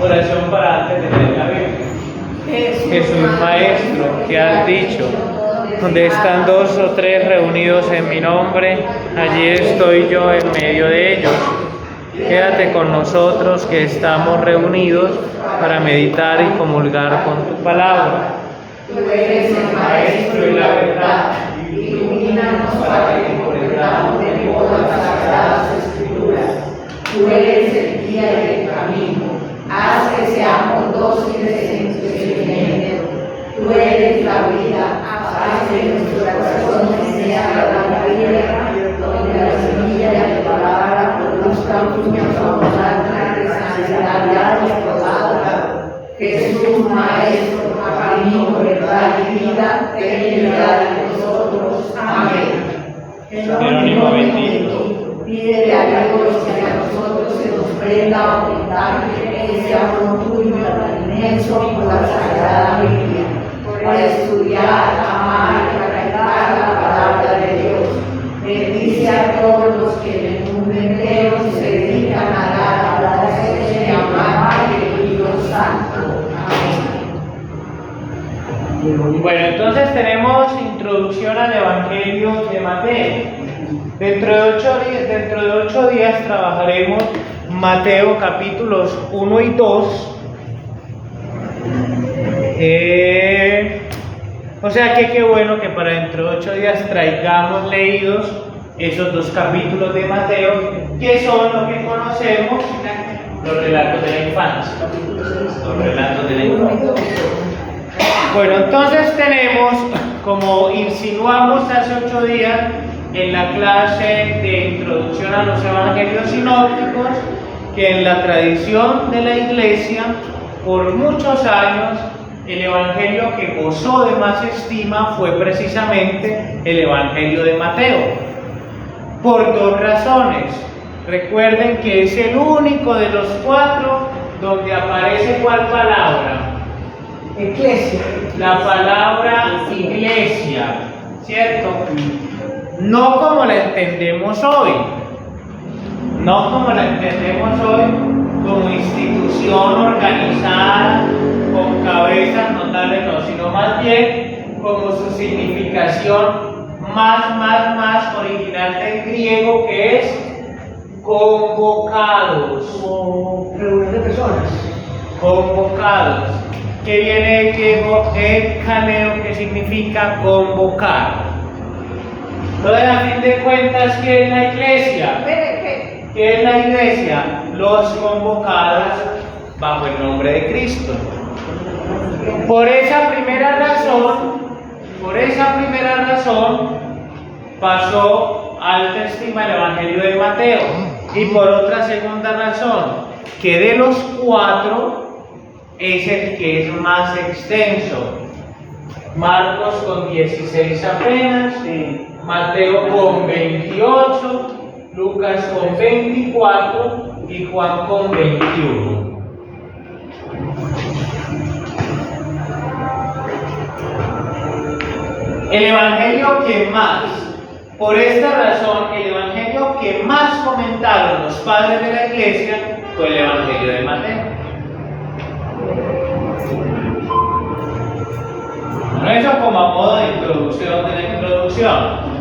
Oración para antes de leer la Biblia. Jesús Maestro, ¿qué has dicho? Donde están dos o tres reunidos en mi nombre, allí estoy yo en medio de ellos. Quédate con nosotros que estamos reunidos para meditar y comulgar con tu palabra. Tú eres el Maestro y la verdad. Ilumínanos para que comprendamos mejor las sagradas Escrituras. Tú eres el guía y el camino. Haz que seamos dóciles en tu seguimiento. Tú eres la vida. Haz que nuestro corazón sea la tierra, donde la semilla de tu palabra produzca frutos abundantes de sanidad y aprobada. Jesús, Maestro, camino, verdad y vida, ten piedad de nosotros. Amén. Jerónimo bendito. Pídele a Dios que a nosotros se nos prenda abundante ese amor tuyo inmenso por la Sagrada Biblia, para estudiar, amar y practicar la palabra de Dios. Bendice a todos los que en el mundo entero se dedican a dar la gracia y amar al Espíritu Santo. Amén. Bueno, entonces tenemos introducción al Evangelio de Mateo. Dentro de 8 días trabajaremos Mateo capítulos 1 y 2. O sea que qué bueno que para dentro de 8 días traigamos leídos esos 2 capítulos de Mateo, que son lo que conocemos, los relatos de la infancia. Los relatos de la infancia. Bueno, entonces tenemos, como insinuamos hace 8 días, en la clase de introducción a los evangelios sinópticos, que en la tradición de la Iglesia, por muchos años, el evangelio que gozó de más estima fue precisamente el evangelio de Mateo, por 2 razones. Recuerden que es el único de los 4 donde aparece ¿cuál palabra? Iglesia. La palabra iglesia, ¿cierto? No como la entendemos hoy, como institución organizada, con cabezas notables, no, sino más bien como su significación más original del griego, que es convocados. Como reunión de personas. Convocados. Que viene el griego ekaleo, que significa convocar. Entonces, a fin de cuentas, ¿qué es la iglesia? ¿Qué es la iglesia? Los convocados bajo el nombre de Cristo. Por esa primera razón, pasó alta estima el Evangelio de Mateo. Y por otra segunda razón, que de los 4 es el que es más extenso. Marcos con 16 apenas, Mateo con 28, Lucas con 24 y Juan con 21. El evangelio que más, por esta razón, el evangelio que más comentaron los padres de la iglesia fue el evangelio de Mateo. Bueno, eso como a modo de introducción de la introducción.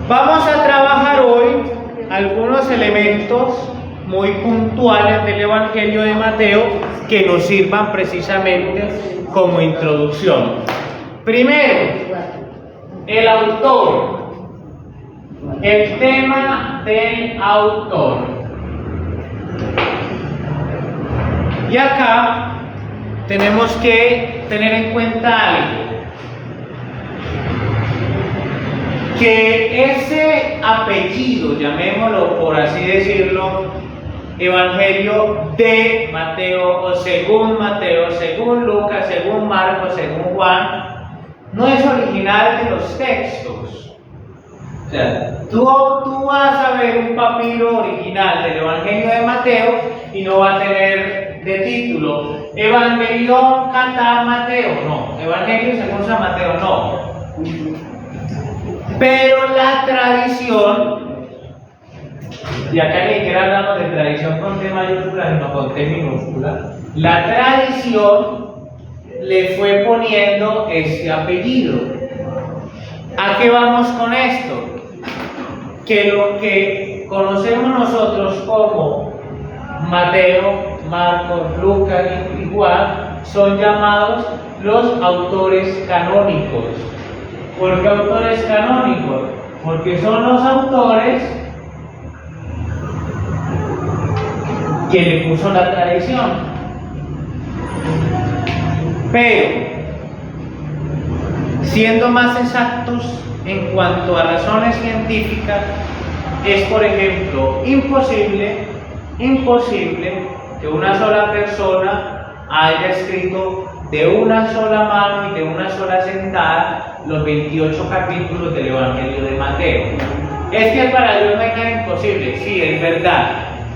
Vamos a trabajar hoy algunos elementos muy puntuales del Evangelio de Mateo que nos sirvan precisamente como introducción. Primero, el autor, el tema del autor. Y acá tenemos que tener en cuenta algo. Que ese apellido, llamémoslo por así decirlo, Evangelio de Mateo, o según Mateo, según Lucas, según Marcos, según Juan, no es original de los textos. O sea, tú vas a ver un papiro original del Evangelio de Mateo y no va a tener de título Evangelion Canta Mateo, no. Evangelio según San Mateo, no. Pero la tradición, y acá ni siquiera hablamos de tradición con T mayúscula, sino con T minúscula, La tradición le fue poniendo ese apellido. ¿A qué vamos con esto? Que lo que conocemos nosotros como Mateo, Marcos, Lucas y Juan son llamados los autores canónicos. ¿Por qué autores canónicos? Porque son los autores que le puso la tradición. Pero, siendo más exactos en cuanto a razones científicas, es, por ejemplo, imposible que una sola persona haya escrito de una sola mano y de una sola sentada los 28 capítulos del Evangelio de Mateo. Es que para Dios no hay nada imposible, sí, es verdad,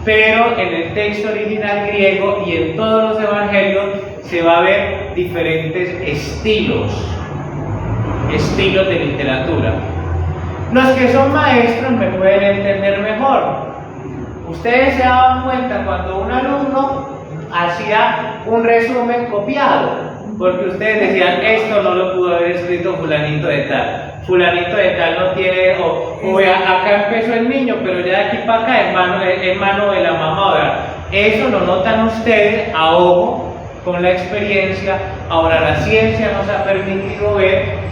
pero en el texto original griego y en todos los evangelios se va a ver diferentes estilos de literatura. Los que son maestros me pueden entender mejor. Ustedes se daban cuenta cuando un alumno hacía un resumen copiado, porque ustedes decían, esto no lo pudo haber escrito fulanito de tal no tiene, o acá empezó el niño, pero ya de aquí para acá es mano de la mamá. Ahora, eso lo notan ustedes a ojo con la experiencia. Ahora, la ciencia nos ha permitido ver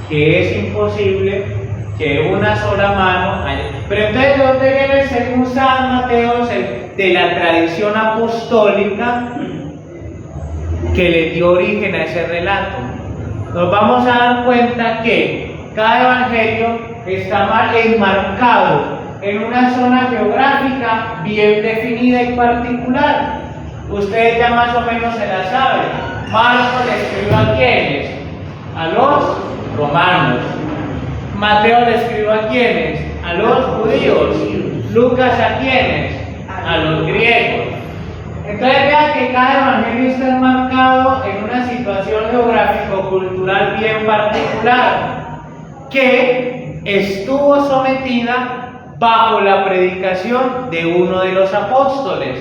que es imposible que una sola mano haya. Pero entonces, ¿de dónde viene según San Mateo? De la tradición apostólica que le dio origen a ese relato. Nos vamos a dar cuenta que cada evangelio está mal enmarcado en una zona geográfica bien definida y particular. Ustedes ya más o menos se la saben. Marcos le escribió ¿a quiénes? A los romanos. Mateo le escribió ¿a quiénes? A los judíos. Lucas ¿a quiénes? A los griegos. Entonces vean que cada evangelio está enmarcado en una situación geográfico-cultural bien particular, que estuvo sometida bajo la predicación de uno de los apóstoles.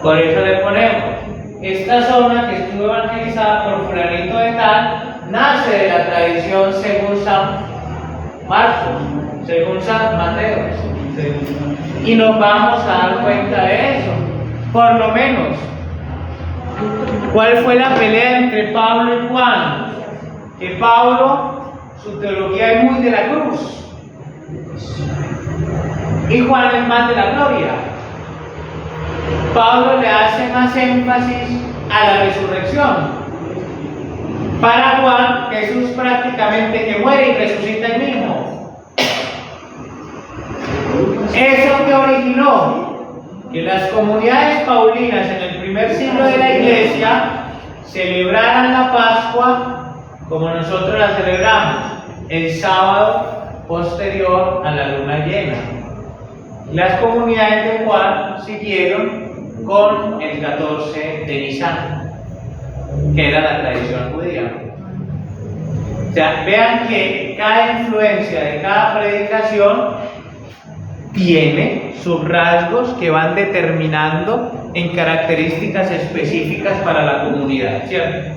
Por eso le ponemos, esta zona que estuvo evangelizada por fulanito de tal, nace de la tradición según San Marcos, según San Mateo. Y nos vamos a dar cuenta de eso. Por lo menos, ¿cuál fue la pelea entre Pablo y Juan? Que Pablo, su teología es muy de la cruz, y Juan es más de la gloria. Pablo le hace más énfasis a la resurrección. Para Juan, Jesús prácticamente que muere y resucita el mismo. Eso que originó que las comunidades paulinas en el primer siglo de la iglesia celebraran la Pascua como nosotros la celebramos, el sábado posterior a la luna llena. Las comunidades de Juan siguieron con el 14 de Nisan, que era la tradición judía. O sea, vean que cada influencia de cada predicación tiene sus rasgos que van determinando en características específicas para la comunidad, ¿cierto?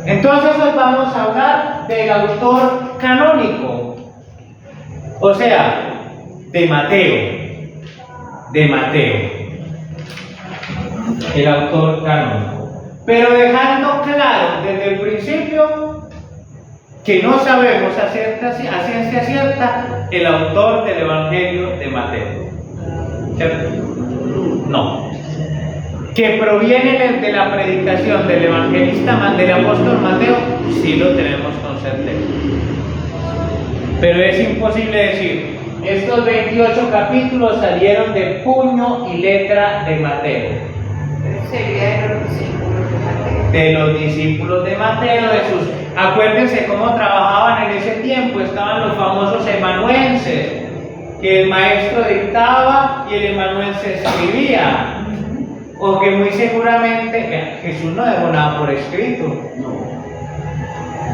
Entonces hoy vamos a hablar del autor canónico, o sea, de Mateo, el autor canónico, pero dejando claro desde el principio que no sabemos a ciencia cierta el autor del Evangelio de Mateo, ¿cierto? No. Que proviene de la predicación del evangelista, del apóstol Mateo, sí lo tenemos con certeza. Pero es imposible decir, estos 28 capítulos salieron de puño y letra de Mateo. Sería De los discípulos de Mateo, de sus. Acuérdense cómo trabajaban en ese tiempo, estaban los famosos emanuenses, que el maestro dictaba y el emanuense escribía. O que muy seguramente Jesús no dejó nada por escrito.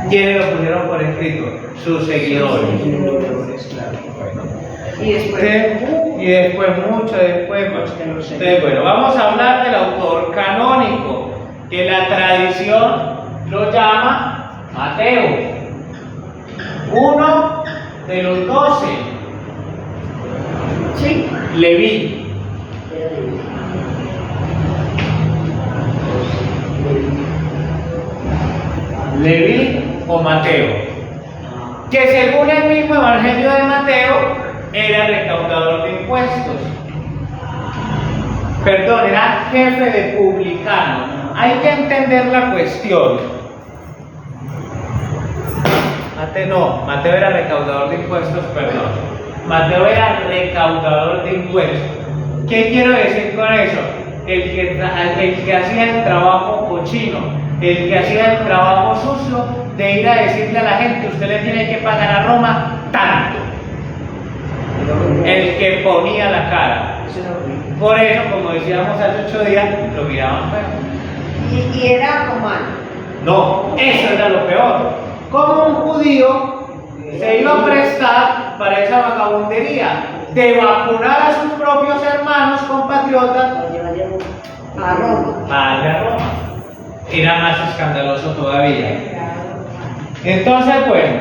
¿Quiénes lo pusieron por escrito? Sus seguidores. Y después, mucho después. Entonces, bueno, vamos a hablar de que la tradición lo llama Mateo, uno de los 12, Sí. Leví. Leví o Mateo, que según el mismo Evangelio de Mateo era recaudador de impuestos. Perdón, era jefe de publicanos. Hay que entender la cuestión. Mateo era recaudador de impuestos, perdón. Mateo era recaudador de impuestos. ¿Qué quiero decir con eso? El que hacía el trabajo cochino, el que hacía el trabajo sucio de ir a decirle a la gente, usted le tiene que pagar a Roma tanto. El que ponía la cara. Por eso, como decíamos hace 8 días, lo miraban feo. Y era romano. No, eso era lo peor. Como un judío se iba a prestar para esa vagabundería de vacunar a sus propios hermanos compatriotas A Roma. para ir a Roma. Era más escandaloso todavía. Entonces, bueno,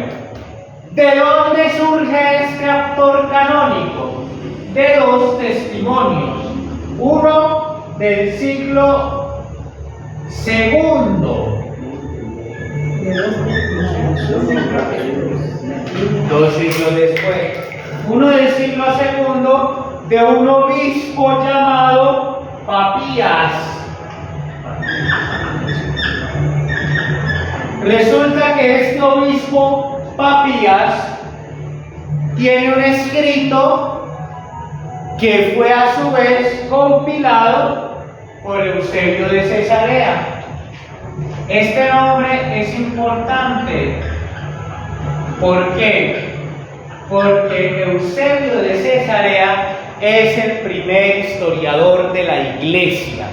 ¿de dónde surge este autor canónico? De 2 testimonios. Uno del siglo segundo. 2 siglos después. Uno del siglo segundo de un obispo llamado Papías. Resulta que este obispo Papías tiene un escrito que fue a su vez compilado por Eusebio de Cesarea. Este nombre es importante. ¿Por qué? Porque Eusebio de Cesarea es el primer historiador de la iglesia.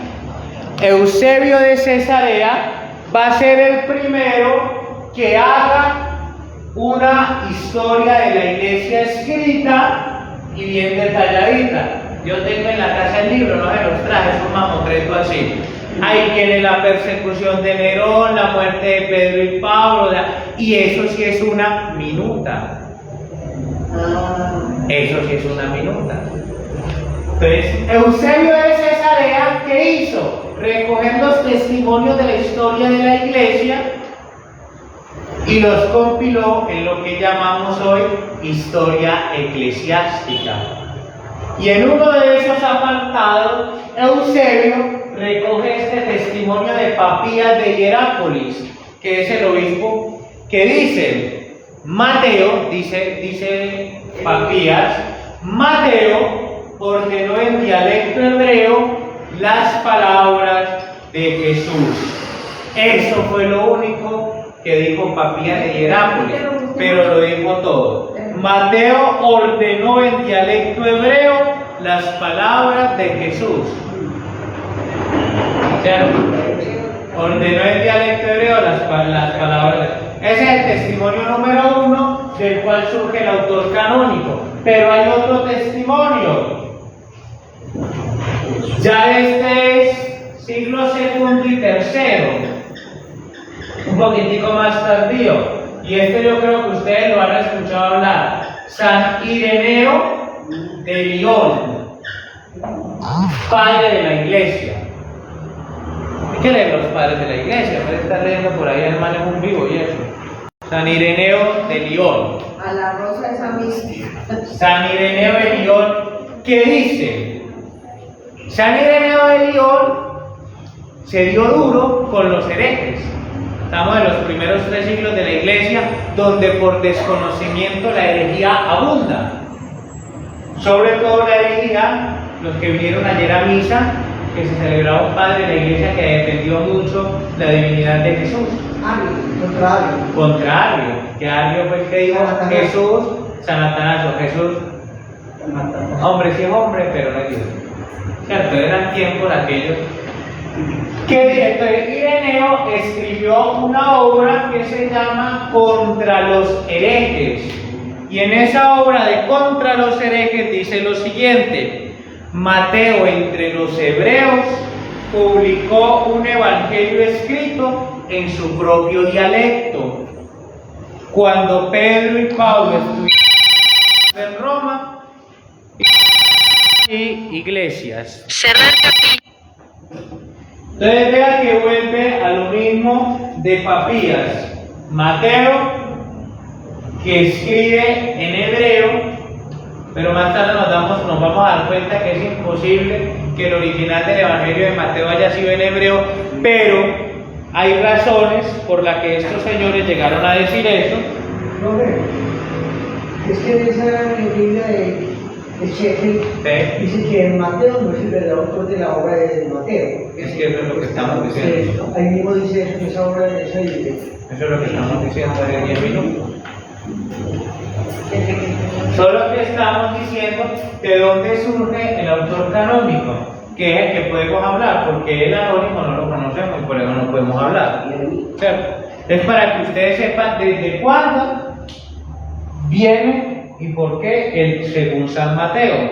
Eusebio de Cesarea va a ser el primero que haga una historia de la iglesia escrita y bien detalladita. Yo tengo en la casa el libro, no se los traje, es un mamotreto así. Ahí tiene la persecución de Nerón, la muerte de Pedro y Pablo, y eso sí es una minuta. Eso sí es una minuta. Entonces, Eusebio de Cesarea, ¿qué hizo? Recoger los testimonios de la historia de la iglesia y los compiló en lo que llamamos hoy historia eclesiástica. Y en uno de esos apartados, Eusebio recoge este testimonio de Papías de Hierápolis, que es el obispo, que dice, Mateo, dice Papías, Mateo ordenó en dialecto hebreo las palabras de Jesús. Eso fue lo único que dijo Papías de Hierápolis, pero lo dijo todo. Mateo ordenó en dialecto hebreo las palabras de Jesús. ¿Cierto? Ordenó en dialecto hebreo las palabras. Ese es el testimonio número 1 del cual surge el autor canónico. Pero hay otro testimonio. Ya este es siglo segundo y tercero, un poquitico más tardío. Y este yo creo que ustedes lo han escuchado hablar. San Ireneo de Lyon, padre de la iglesia. Hay que leer los padres de la iglesia, puede estar leyendo por ahí el manejo en vivo y eso. San Ireneo de Lyon. A la rosa esa mística. San Ireneo de Lyon, ¿qué dice? San Ireneo de Lyon se dio duro con los herejes. Estamos en los primeros 3 siglos de la iglesia, donde por desconocimiento la herejía abunda. Sobre todo la herejía, los que vinieron ayer a misa, que se celebraba un padre de la iglesia que defendió mucho la divinidad de Jesús. Contrario, que Arrio fue el que dijo Jesús, San Atanasio, Jesús, hombre sí es hombre, pero no es Dios. ¿Cierto? Eran tiempos aquellos. Que Ireneo escribió una obra que se llama Contra los herejes. Y en esa obra de Contra los herejes dice lo siguiente: Mateo entre los hebreos publicó un evangelio escrito en su propio dialecto. Cuando Pedro y Pablo estuvieron en Roma y iglesias. Entonces vea que vuelve a lo mismo de Papías. Mateo, que escribe en hebreo, pero más tarde nos vamos a dar cuenta que es imposible que el original del Evangelio de Mateo haya sido en hebreo, pero hay razones por las que estos señores llegaron a decir eso. No, es que en esa Biblia de Sheffield dice que Mateo no es el verdadero autor de la obra de Mateo. Es que eso es lo que estamos diciendo. Ahí mismo dice eso, esa obra de esa Biblia. Eso es lo que estamos diciendo hace 10 minutos. Solo que estamos diciendo de dónde surge el autor canónico, que es el que podemos hablar, porque el anónimo no lo conocemos y por eso no podemos hablar. ¿Cierto? Es para que ustedes sepan desde cuándo viene y por qué el según San Mateo.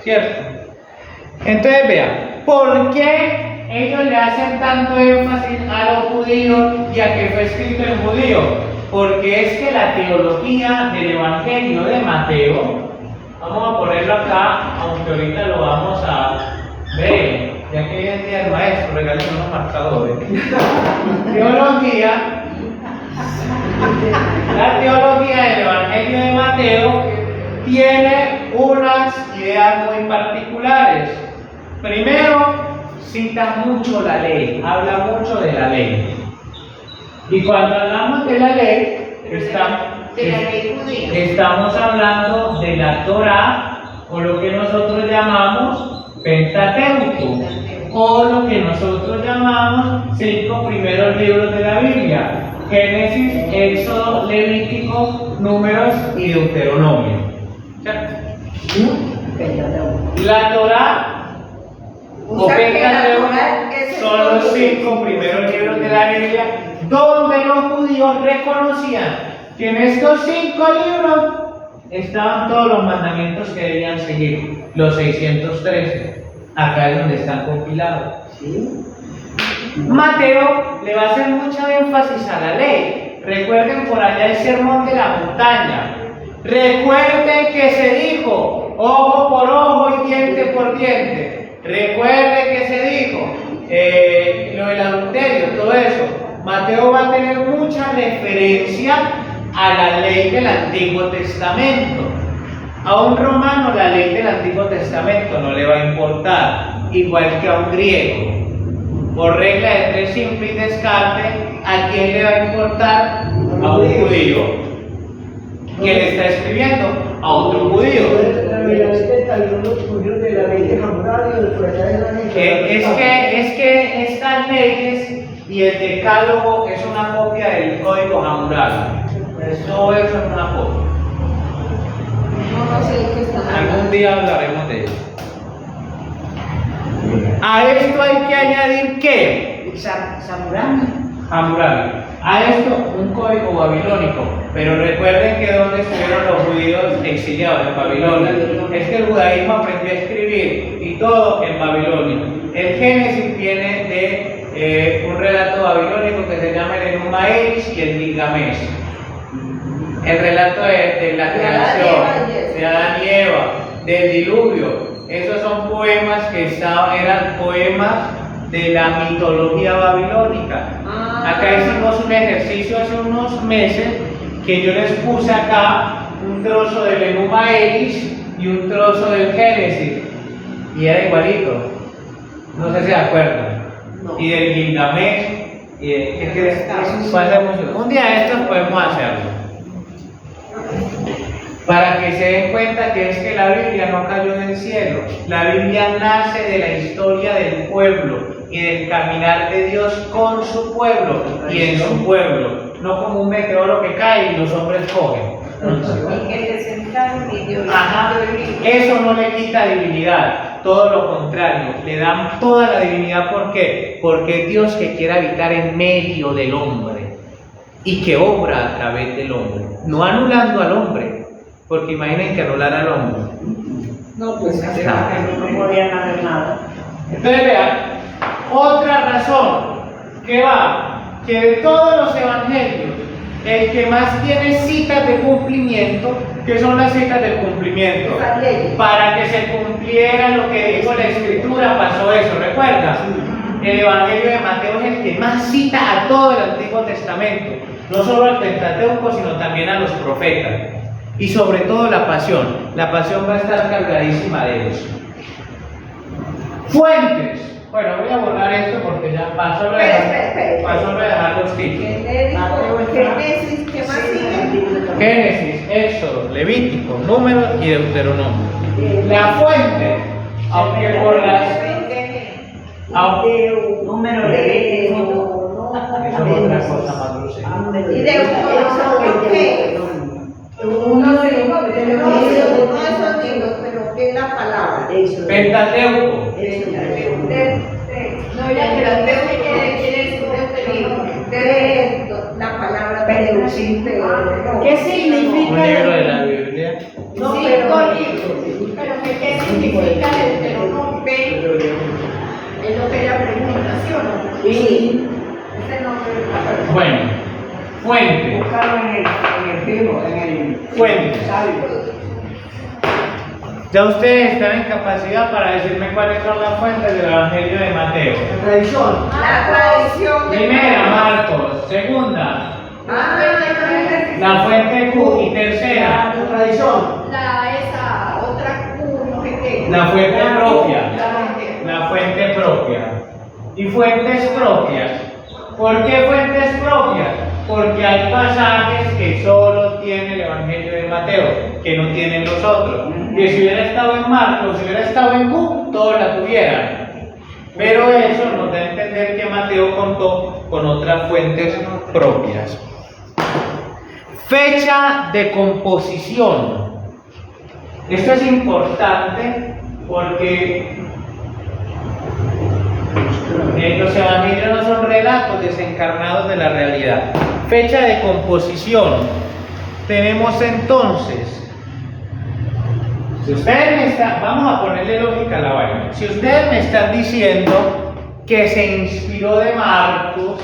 ¿Cierto? Entonces vean, ¿por qué ellos le hacen tanto énfasis a los judíos y a que fue escrito en judío? Porque es que la teología del Evangelio de Mateo, vamos a ponerlo acá, aunque ahorita lo vamos a ver, ya que hoy en día el maestro regala unos marcadores. La teología del Evangelio de Mateo tiene unas ideas muy particulares. Primero, cita mucho la ley, habla mucho de la ley. Y cuando hablamos de la ley, estamos hablando de la Torá, o lo que nosotros llamamos Pentateuco, o lo que nosotros llamamos 5 primeros libros de la Biblia: Génesis, Éxodo, Levítico, Números y Deuteronomio. La Torá o Pentateuco son los 5 primeros libros de la Biblia, donde los judíos reconocían que en estos 5 libros estaban todos los mandamientos que debían seguir, los 613. Acá es donde están compilados. Mateo le va a hacer mucho énfasis a la ley. Recuerden por allá el sermón de la montaña. Recuerden que se dijo ojo por ojo y diente por diente. Recuerden que se dijo lo del adulterio, todo eso. Mateo va a tener mucha referencia a la ley del Antiguo Testamento. A un romano la ley del Antiguo Testamento no le va a importar, igual que a un griego. Por regla de 3 simple y descarte, ¿a quién le va a importar? A un judío que le está escribiendo a otro judío. Es que estas leyes y el decálogo es una copia del código Hammurabi. Todo eso es una copia. Algún día hablaremos de eso. A esto hay que añadir ¿qué? Hammurabi. A esto un código babilónico. Pero recuerden que donde estuvieron los judíos exiliados en Babilonia. Es que el judaísmo aprendió a escribir y todo en Babilonia. El Génesis viene de un relato babilónico que se llama el Enuma Elish y el Gilgamesh. El relato de la creación, de Adán y Eva, del diluvio. Esos son poemas que eran poemas de la mitología babilónica. Acá hicimos un ejercicio hace unos meses que yo les puse acá un trozo del Enuma Elish y un trozo del Génesis. Y era igualito. No sé si se acuerdan. No. Y del Gilgamesh. Un día de estos podemos hacerlo. Para que se den cuenta que es que la Biblia no cayó del cielo. La Biblia nace de la historia del pueblo y del caminar de Dios con su pueblo y en su pueblo. No como un meteoro que cae y los hombres cogen. Ajá. Eso no le quita divinidad, todo lo contrario, le dan toda la divinidad. ¿Por qué? Porque es Dios que quiere habitar en medio del hombre y que obra a través del hombre, no anulando al hombre, porque imaginen que anular al hombre. No, pues no podían hacer nada. Entonces vean, Otra razón que va, que de todos los evangelios, el que más tiene citas de cumplimiento, que son las citas del cumplimiento, para que se cumpliera lo que dijo la Escritura, pasó eso, ¿recuerdas? El Evangelio de Mateo es el que más cita a todo el Antiguo Testamento, no solo al Pentateuco, sino también a los profetas, y sobre todo la pasión va a estar cargadísima de eso. Fuentes. Bueno, voy a borrar esto porque ya paso a dejar los títulos. Génesis, ¿qué más sigue? Génesis, Éxodo, Levítico, Números y Deuteronomio. La fuente, aunque por las... Número Levítico. Eso es otra cosa más dulce. ¿Y Deuteronomio qué? Uno de esos libros, pero ¿qué es la palabra? Pentateuco. No, ya que la tengo que quiere decir la palabra ¿qué significa? Un libro de la Biblia. No, pero ¿qué significa el Deuteronomio? Es lo que ella pregunta, ¿sí o no? Sí. Ese nombre de la palabra. Bueno, fuente. Buscarlo en el Fuente. Ya ustedes están en capacidad para decirme cuáles son las fuentes del Evangelio de Mateo. La tradición. La tradición. Primera, Marcos. Segunda, la fuente Q. Y tercera, La tradición. Esa otra Q, no sé qué. la fuente propia. La fuente propia. Y fuentes propias. ¿Por qué fuentes propias? Porque hay pasajes que solo tiene el Evangelio de Mateo, que no tienen los otros. Que si hubiera estado en Marcos, si hubiera estado en Q, todos la tuvieran. Pero eso nos da a entender que Mateo contó con otras fuentes propias. Fecha de composición. Esto es importante porque los evangelios no son relatos desencarnados de la realidad. Fecha de composición. Tenemos entonces, si ustedes me están, vamos a ponerle lógica a la vaina. Si ustedes me están diciendo que se inspiró de Marcos,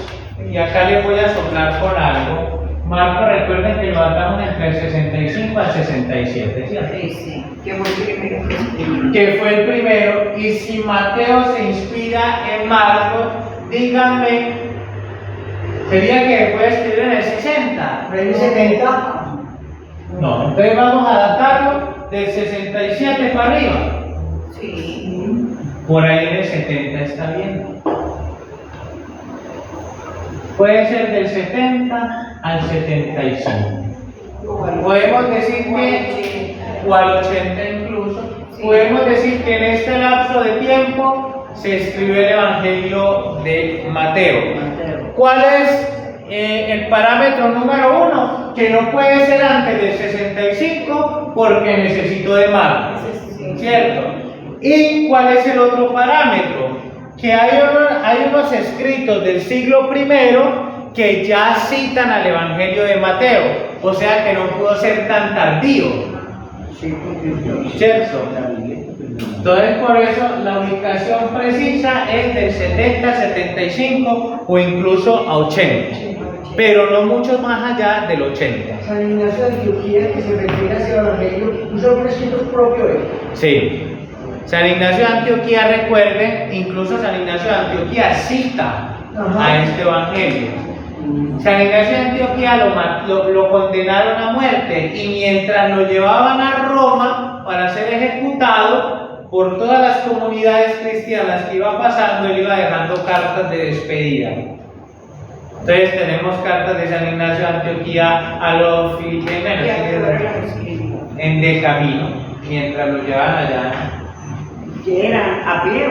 y acá les voy a soplar con algo. Marcos, recuerden que lo atamos entre el 65 al 67, ¿cierto? Sí, que fue el primero. Que fue el primero, y si Mateo se inspira en Marcos, díganme, sería que puede escribir en el 60, En el 70. no, entonces vamos a adaptarlo del 67 para arriba, Sí. por ahí en el 70 está bien, puede ser del 70 al 75, podemos decir que, o al 80 incluso, podemos decir que en este lapso de tiempo se escribió el Evangelio de Mateo. ¿Cuál es el parámetro número 1? Que no puede ser antes del 65 porque necesito de Marcos, ¿cierto? ¿Y cuál es el otro parámetro? Que hay unos escritos del siglo I que ya citan al Evangelio de Mateo, o sea que no pudo ser tan tardío, ¿cierto? Entonces por eso la ubicación precisa es del 70 a 75 o incluso a 80, pero no mucho más allá del 80. San Ignacio de Antioquía, que se refiere a ese evangelio, usa un escrito propio de él. Sí. San Ignacio de Antioquía, recuerden, incluso San Ignacio de Antioquía cita a este evangelio. San Ignacio de Antioquía lo condenaron a muerte, y mientras lo llevaban a Roma para ser ejecutado, por todas las comunidades cristianas que iba pasando, él iba dejando cartas de despedida. Entonces tenemos cartas de San Ignacio de Antioquía a los filipenses de camino, mientras lo llevaban allá. Que eran a pie o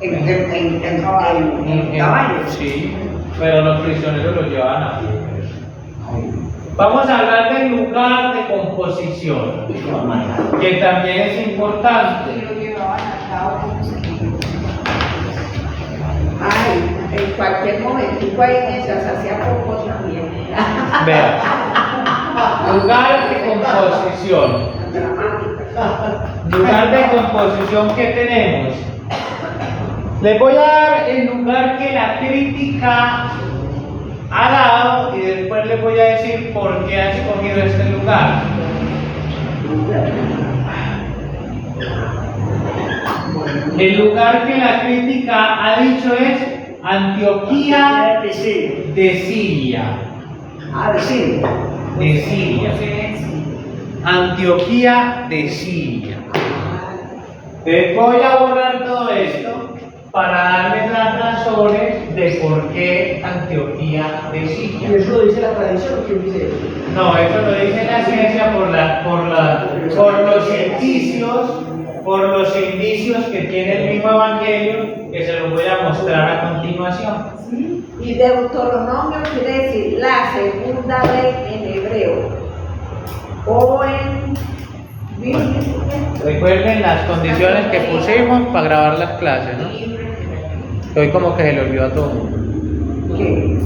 en caballo. Sí, pero los prisioneros los llevaban a pie. Vamos a hablar del lugar de composición, que también es importante. Y lo llevaban a cabo. Ay, en cualquier momento, ahí mientras hacía poco también. Vean, lugar de composición. Lugar de composición que tenemos. Les voy a dar el lugar que la crítica ha dado y después les voy a decir por qué han escogido este lugar. El lugar que la crítica ha dicho es Antioquía de Siria. De Siria. De Siria. Antioquía de Siria. Les voy a borrar todo esto para darles las razones de por qué Antioquía de ¿Y Siria. eso lo dice la tradición o quién dice eso? No, eso lo dice la ciencia por los indicios que tiene el mismo Evangelio, que se los voy a mostrar a continuación. Y Deuteronomio quiere decir la segunda ley en hebreo. O en Recuerden las condiciones que pusimos para grabar las clases, ¿no? Hoy como que se le olvidó a todo el mundo. ¿Qué?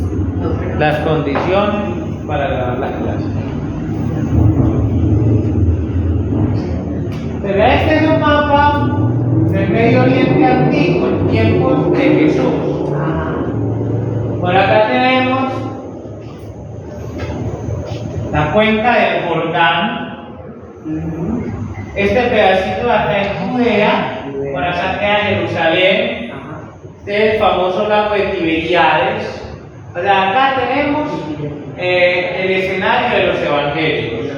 Las condiciones para grabar las clases. Pero este es un mapa del Medio Oriente antiguo, en tiempos de Jesús. Por acá tenemos la cuenca del Jordán. Este pedacito de acá en Judea, por acá queda Jerusalén. Este es el famoso lago de Tiberíades. O sea, acá tenemos el escenario de los evangelios.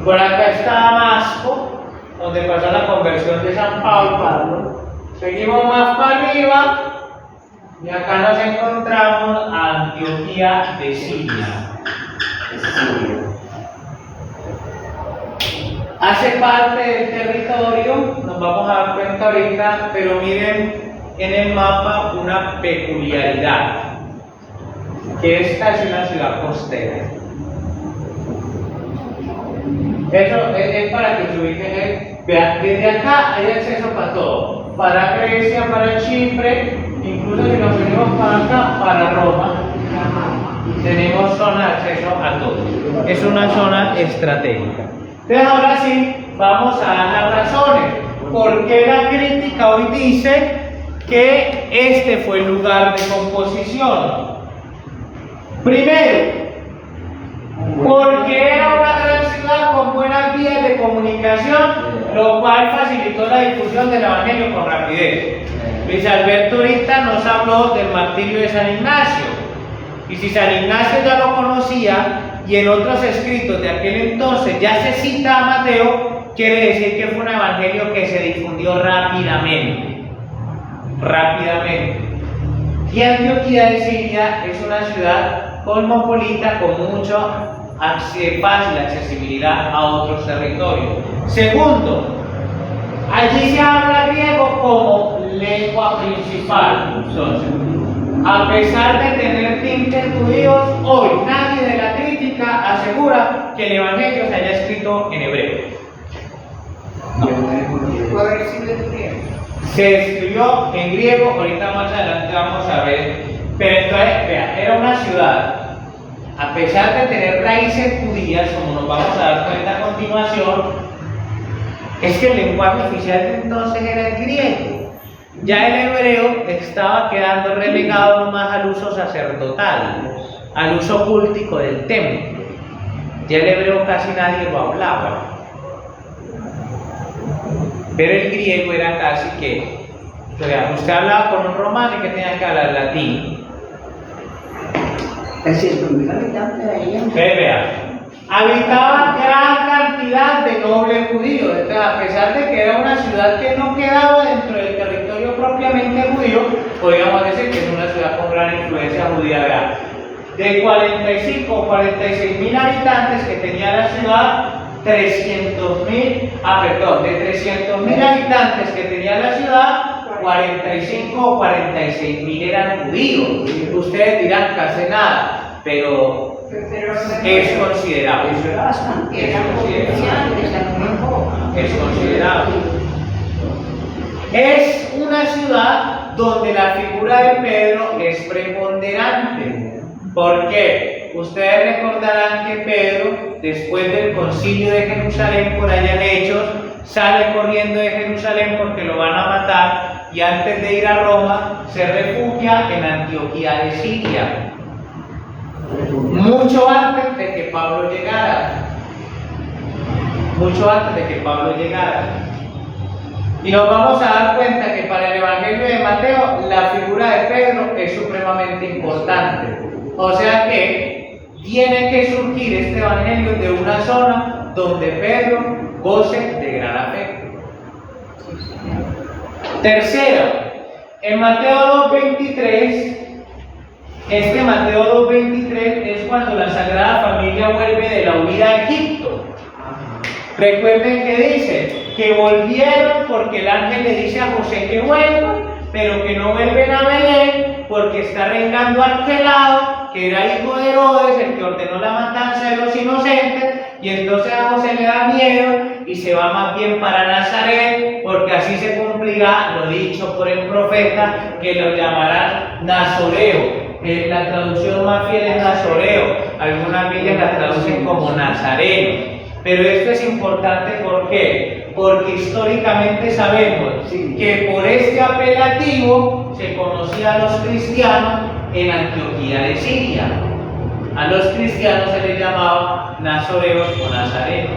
Por acá está Damasco, donde pasó la conversión de San Pablo. Seguimos más para arriba y acá nos encontramos a Antioquía de Siria. Hace parte del territorio, nos vamos a dar cuenta ahorita, pero miren en el mapa una peculiaridad, que esta es una ciudad costera. Eso es para que se ubiquen. Vean, desde acá hay acceso para todo, para Grecia, para Chipre, incluso si nos venimos para acá, para Roma, tenemos zona de acceso a todo. Es una zona estratégica. Entonces ahora sí, vamos a dar las razones. ¿Por qué la crítica hoy dice que este fue el lugar de composición? Primero, porque era una gran ciudad con buenas vías de comunicación, lo cual facilitó la difusión del Evangelio con rapidez. Luis Alberto ahorita nos habló del martirio de San Ignacio. Y si San Ignacio ya lo conocía y en otros escritos de aquel entonces ya se cita a Mateo, quiere decir que fue un evangelio que se difundió rápidamente. Y Antioquía de Siria es una ciudad cosmopolita con mucha fácil accesibilidad a otros territorios. Segundo, allí se habla griego como lengua principal. Entonces, a pesar de tener tintes judíos, hoy nadie de la crítica asegura que el Evangelio se haya escrito en hebreo. No. Se escribió en griego, ahorita más adelante vamos a ver. Pero entonces, vean, era una ciudad, a pesar de tener raíces judías, como nos vamos a dar cuenta a continuación, es que el lenguaje oficial de entonces era el griego. Ya el hebreo estaba quedando relegado nomás al uso sacerdotal, al uso cultico del templo. Ya el hebreo casi nadie lo hablaba. Pero el griego era casi que, o sea, usted hablaba con un romano y que tenía que hablar latín. Es cierto, mira, ahí. Vean, habitaban gran cantidad de nobles judíos. Entonces, a pesar de que era una ciudad que no quedaba dentro del territorio propiamente judío, podríamos decir que es una ciudad con gran influencia judía. Vean, de 45 o 46 mil habitantes que tenía la ciudad, 300.000, de 300.000 habitantes que tenía la ciudad, 45 o 46.000 eran judíos. Ustedes dirán casi nada, pero es considerable. Es considerable. Es una ciudad donde la figura de Pedro es preponderante. ¿Por qué? Ustedes recordarán que Pedro, después del concilio de Jerusalén, por allá en Hechos, sale corriendo de Jerusalén porque lo van a matar y antes de ir a Roma se refugia en Antioquía de Siria, mucho antes de que Pablo llegara. Mucho antes de que Pablo llegara. Y nos vamos a dar cuenta que para el Evangelio de Mateo la figura de Pedro es supremamente importante. O sea que tiene que surgir este Evangelio de una zona donde Pedro goce de gran afecto. Tercero, en Mateo 2:23, Mateo 2:23 es cuando la Sagrada Familia vuelve de la huida a Egipto. Recuerden que dice que volvieron porque el ángel le dice a José que vuelva, pero que no vuelven a Belén porque está reinando Arquelao, que era hijo de Herodes, el que ordenó la matanza de los inocentes, y entonces a José le da miedo y se va más bien para Nazaret, porque así se cumplirá lo dicho por el profeta, que lo llamarán Nazoreo. La traducción más fiel es Nazoreo, algunas Biblias la traducen como Nazareno. Pero esto es importante, ¿por qué? Porque históricamente sabemos que por este apelativo se conocía a los cristianos en Antioquía de Siria. A los cristianos se les llamaba nazoreos o nazarenos.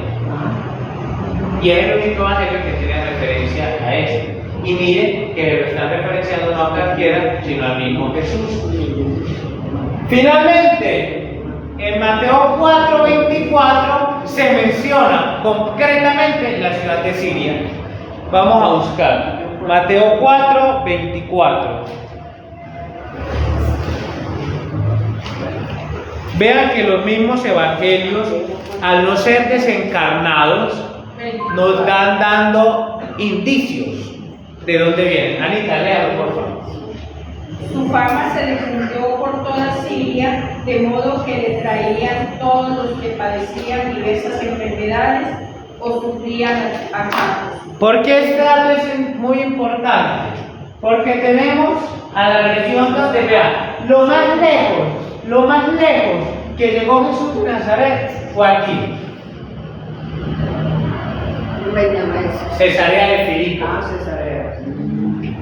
Y es el único evangelio que tiene referencia a esto. Y miren que lo están referenciando no a cualquiera, sino al mismo Jesús. Finalmente, en Mateo 4:24 se menciona concretamente la ciudad de Siria. Vamos a buscar Mateo 4:24. Vean que los mismos evangelios, al no ser desencarnados, nos dan dando indicios de dónde vienen. Anita, léalo, por favor. Su fama se difundió por toda Siria, de modo que le traían todos los que padecían diversas enfermedades o sufrían achaques. ¿Por qué este dato es muy importante? Porque tenemos a la región donde, vean, lo más lejos que llegó Jesús de Nazaret fue aquí. Cesarea de Filipo.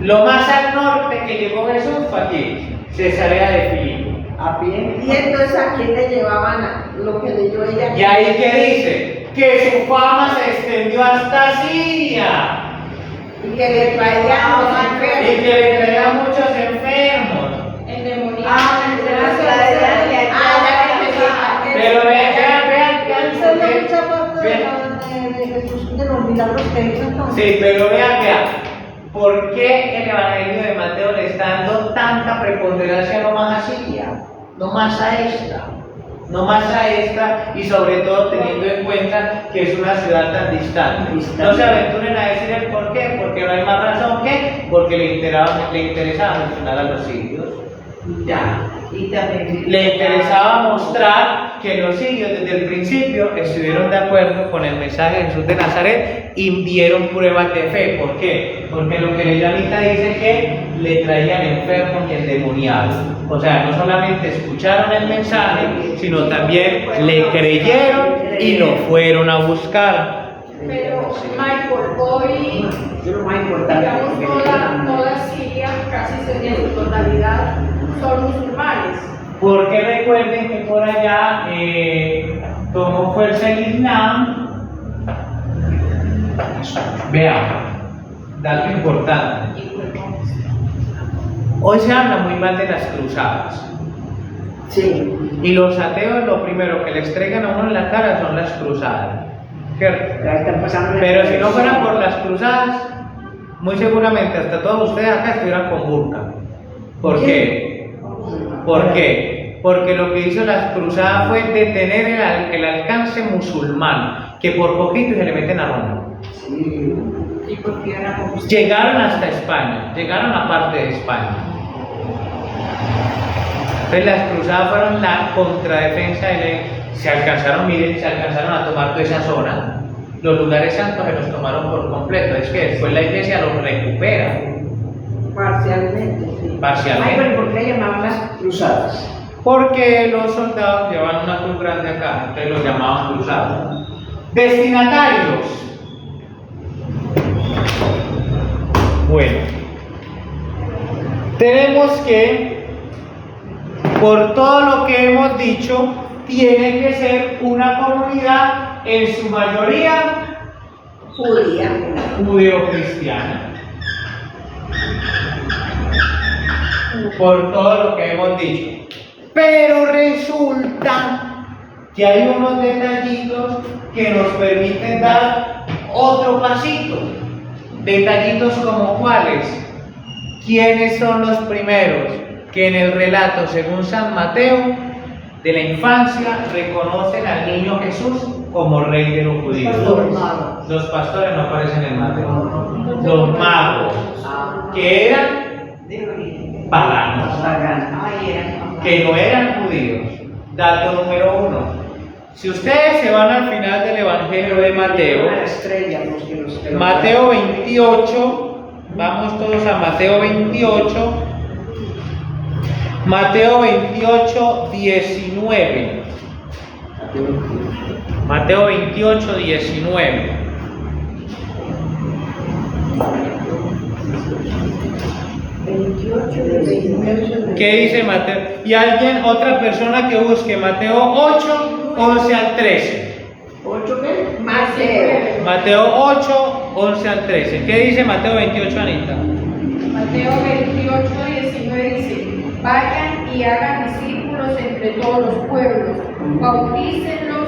Lo más al norte que llegó Jesús fue aquí, Cesarea de Filipo. A pie. Y entonces a quién le llevaban lo que leyó ella. Y ahí que dice que su fama se extendió hasta Siria. Y que le traían los enfermos. Y que le traía muchos enfermos. Endemoniados. Pero vean, Esa es mucha parte de Jesús, de los milagros que hizo entonces. sí, pero vean, ¿por qué el Evangelio de Mateo le está dando tanta preponderancia no más a Siria, no más a esta, y sobre todo teniendo en cuenta que es una ciudad tan distante? No se aventuren a decir el por qué, porque no hay más razón que porque le interesaba mencionar a los sirios. Ya. Y también Le interesaba mostrar que los sirios desde el principio estuvieron de acuerdo con el mensaje de Jesús de Nazaret y dieron pruebas de fe. ¿Por qué? Porque lo que Leyanita dice que le traían enfermos y endemoniados. O sea, no solamente escucharon el mensaje, sino también le creyeron y lo fueron a buscar. Pero, Michael, hoy, lo más importante. digamos, toda Siria, casi en su totalidad, son musulmanes. Porque recuerden que por allá tomó fuerza el Islam. Vean, dato importante. Hoy se habla muy mal de las cruzadas. Sí. Y los ateos lo primero que les traigan a uno en la cara son las cruzadas. ¿Cierto? Ya están pasando. Pero si no fuera por las cruzadas, muy seguramente hasta todos ustedes acá estuvieran con burka. ¿Por qué? ¿Por qué? Porque lo que hizo las cruzadas fue detener el alcance musulmán, que por poquito se le meten a Roma. Sí. Y porque era como Llegaron hasta España, llegaron a parte de España. Entonces las cruzadas fueron la contradefensa se alcanzaron a tomar toda esa zona. Los lugares santos se los tomaron por completo. Es que después la iglesia los recupera. Parcialmente, sí. Parcialmente. Ay, pero ¿por qué le llamaban las cruzadas? Porque los soldados llevaban una cruz grande acá, entonces los llamaban cruzados. Destinatarios. Bueno, tenemos que, por todo lo que hemos dicho, tiene que ser una comunidad en su mayoría Judía. judeo-cristiana. Por todo lo que hemos dicho. Pero resulta que hay unos detallitos que nos permiten dar otro pasito. Detallitos como cuáles. ¿Quiénes son los primeros que en el relato, según San Mateo, de la infancia, reconocen al niño Jesús como rey de los judíos? Los pastores no aparecen en Mateo. Los magos, que eran paganos, que no eran judíos. Dato número 1. Si ustedes se van al final del Evangelio de Mateo, Mateo 28, vamos todos a Mateo 28, Mateo 28, 19. Mateo 28, 19. ¿Qué dice Mateo? Y alguien, otra persona que busque Mateo 8, 11 al 13. ¿8 qué? Mateo. Mateo 8, 11 al 13. ¿Qué dice Mateo 28, Anita? Mateo 28, 19 dice: vayan y hagan discípulos entre todos los pueblos, bautícenlos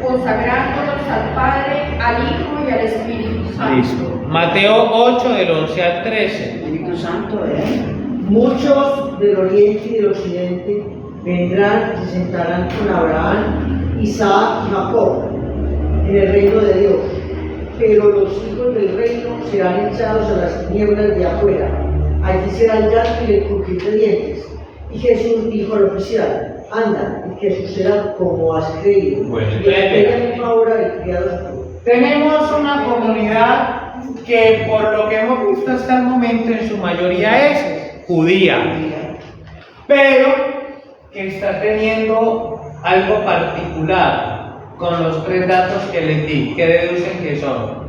consagrándolos al Padre, al Hijo y al Espíritu Santo. Listo. Mateo 8, del 11 al 13. Espíritu Santo, ¿eh? Muchos del oriente y del occidente vendrán y se sentarán con Abraham, Isaac y Jacob en el reino de Dios. Pero los hijos del reino serán echados a las tinieblas de afuera. Allí serán llanto y el crujir de dientes. Y Jesús dijo al oficial: anda, y que suceda como has creído. Bueno, y en aquella misma hora el criado estuvo. Tenemos una comunidad que, por lo que hemos visto hasta el momento, en su mayoría es judía, pero que está teniendo algo particular con los 3 datos que les di. ¿Qué deducen que son?